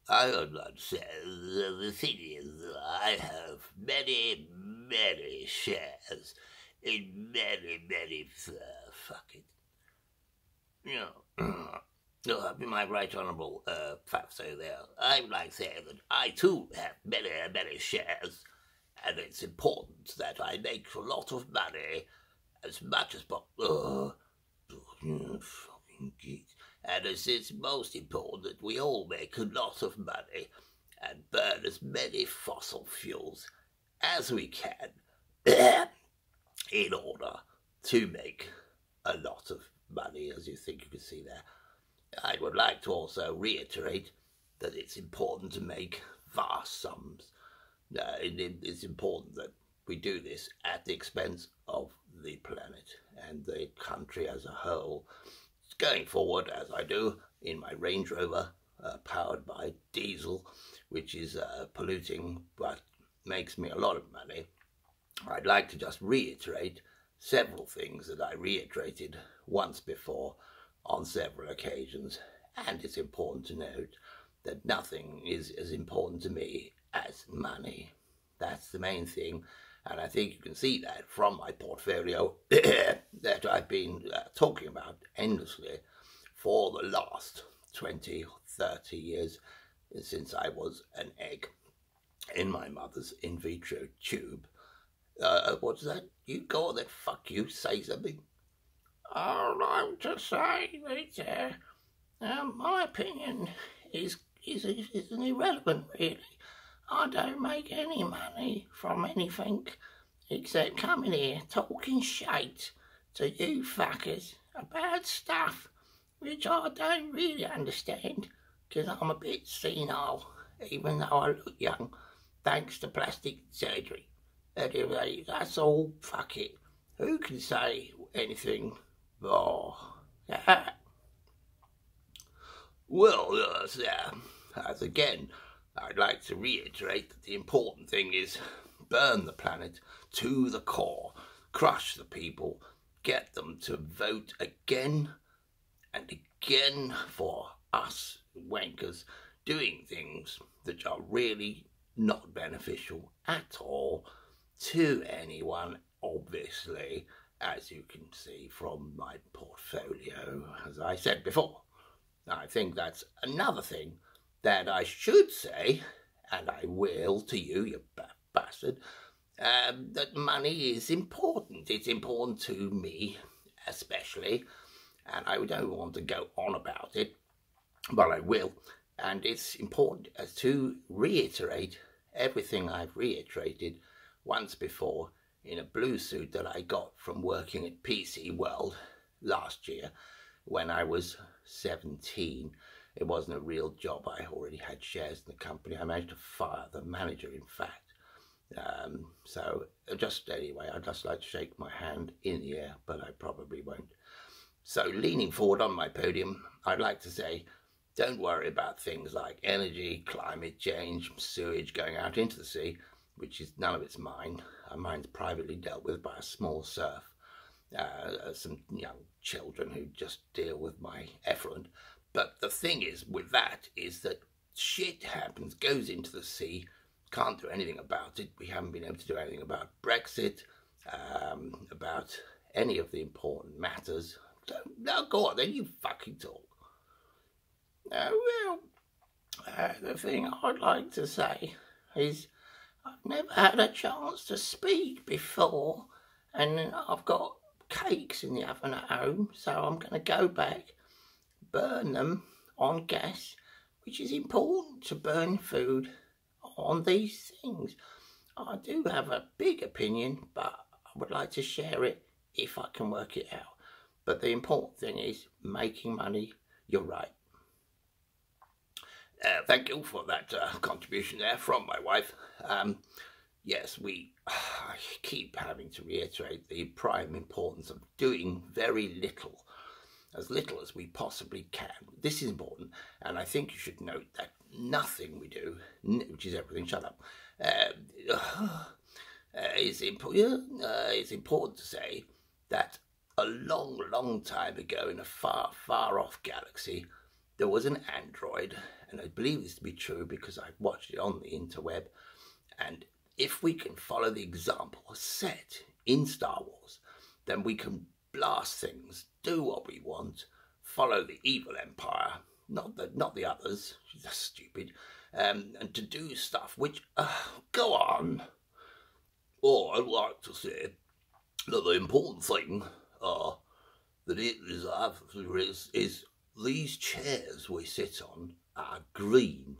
I would like to say the thing is that I have many shares in many fucking, you know, my right honourable Fafso there. I would like to say that I too have many shares, and it's important that I make a lot of money as much as possible. Fucking geeks. And it's most important that we all make a lot of money and burn as many fossil fuels as we can in order to make a lot of money, as you think you can see there. I would like to also reiterate that it's important to make vast sums. It's important that we do this at the expense of the planet and the country as a whole. Going forward, as I do in my Range Rover, powered by diesel, which is polluting but makes me a lot of money, I'd like to just reiterate several things that I reiterated once before on several occasions, and it's important to note that nothing is as important to me as money. That's the main thing, and I think you can see that from my portfolio that I've been talking about endlessly for the last 20 or 30 years since I was an egg in my mother's in vitro tube. What's that? You go on then, fuck you, say something. I'd like to say that my opinion is an irrelevant, really. I don't make any money from anything except coming here talking shite to you fuckers about stuff which I don't really understand because I'm a bit senile, even though I look young, thanks to plastic surgery. Anyway, that's all. Fuck it. Who can say anything? Oh, yeah. Well, as again, I'd like to reiterate that the important thing is burn the planet to the core, crush the people, get them to vote again and again for us wankers doing things that are really not beneficial at all to anyone, obviously, as you can see from my portfolio, as I said before. I think that's another thing that I should say, and I will to you, you bastard, that money is important. It's important to me, especially, and I don't want to go on about it, but I will. And it's important to reiterate everything I've reiterated once before in a blue suit that I got from working at PC World last year when I was 17. It wasn't a real job. I already had shares in the company. I managed to fire the manager, in fact. So just anyway, I'd just like to shake my hand in the air, but I probably won't. So leaning forward on my podium, I'd like to say, don't worry about things like energy, climate change, sewage going out into the sea, which is none of it's mine. Mine's privately dealt with by a small serf. Some young children who just deal with my effluent. But the thing is with that is that shit happens, goes into the sea, can't do anything about it. We haven't been able to do anything about Brexit, about any of the important matters. So, now go on then, you fucking talk. The thing I'd like to say is I've never had a chance to speak before, and I've got cakes in the oven at home, so I'm going to go back, burn them on gas, which is important to burn food on these things. I do have a big opinion, but I would like to share it if I can work it out. But the important thing is making money. You're right. Thank you for that contribution there from my wife. Yes, I keep having to reiterate the prime importance of doing very little, as little as we possibly can. This is important, and I think you should note that nothing we do, which is everything, shut up, it's important to say that a long time ago in a far off galaxy, there was an android, and I believe this to be true because I watched it on the interweb, and if we can follow the example set in Star Wars, then we can blast things, do what we want, follow the evil empire, not the others, that's stupid, and to do stuff which, go on. Or I'd like to say that the important thing that it is these chairs we sit on are green,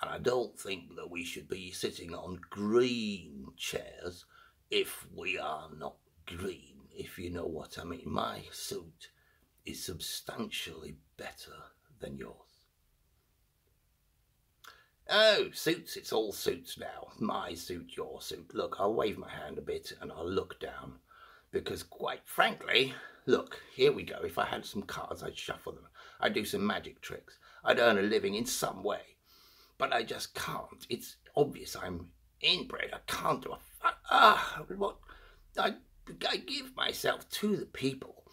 and I don't think that we should be sitting on green chairs if we are not green, if you know what I mean. My suit is substantially better than yours. Oh, suits, it's all suits now. My suit, your suit. Look, I'll wave my hand a bit and I'll look down. Because quite frankly, look, here we go. If I had some cards, I'd shuffle them. I'd do some magic tricks. I'd earn a living in some way. But I just can't. It's obvious I'm inbred. I can't do what? I give myself to the people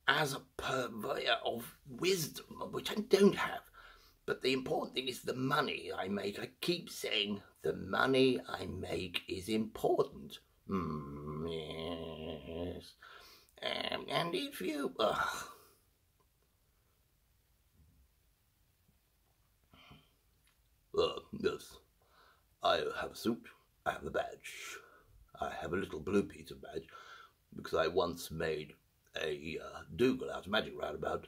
as a purveyor of wisdom, which I don't have. But the important thing is the money I make. I keep saying the money I make is important. Yes. And if you... yes. I have a suit. I have a badge. I have a little Blue Peter badge because I once made a Dougal out of Magic Roundabout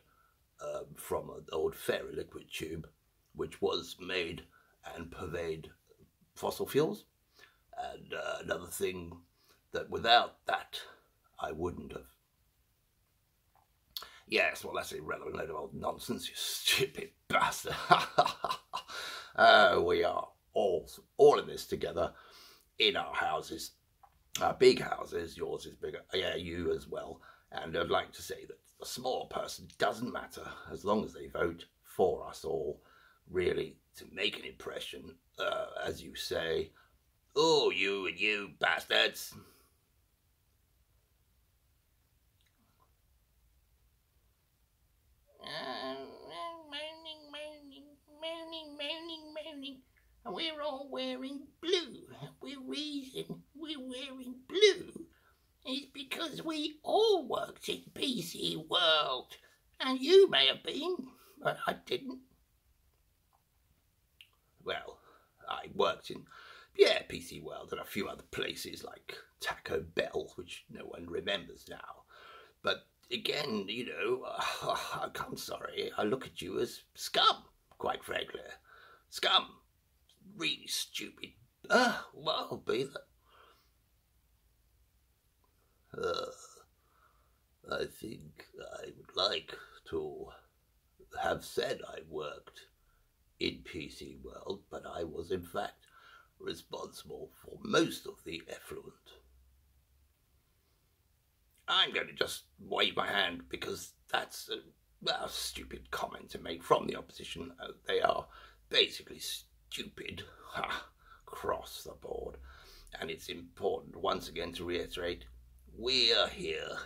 from an old fairy liquid tube, which was made and purveyed fossil fuels. And another thing that without that I wouldn't have. Yes, well, that's irrelevant, load of old nonsense, you stupid bastard. We are all in this together in our houses, our big houses. Yours is bigger, yeah, you as well. And I'd like to say that a small person doesn't matter as long as they vote for us all, really, to make an impression, as you say. Oh, you and you bastards. Moaning. We're all wearing blue. The reason we're wearing blue is because we all worked in PC World. And you may have been, but I didn't. Well, I worked in, PC World and a few other places like Taco Bell, which no one remembers now. But again, you know, I'm sorry, I look at you as scum, quite frankly. Scum. Really stupid. Well, be that. I think I would like to have said I worked in PC World, but I was in fact responsible for most of the effluent. I'm going to just wave my hand because that's a stupid comment to make from the opposition. They are basically stupid across the board. And it's important once again to reiterate, we are here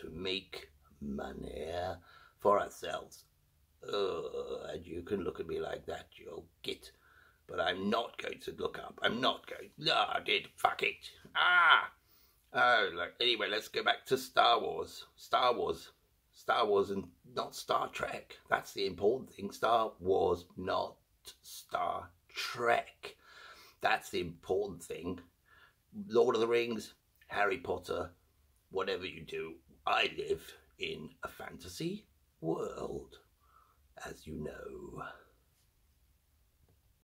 to make money for ourselves. And you can look at me like that, you'll git. But I'm not going to look up. I'm not going. No, I did. Fuck it. Anyway, let's go back to Star Wars. Star Wars and not Star Trek. That's the important thing. Star Wars, not Star Trek. That's the important thing. Lord of the Rings, Harry Potter, whatever you do, I live in a fantasy world, as you know.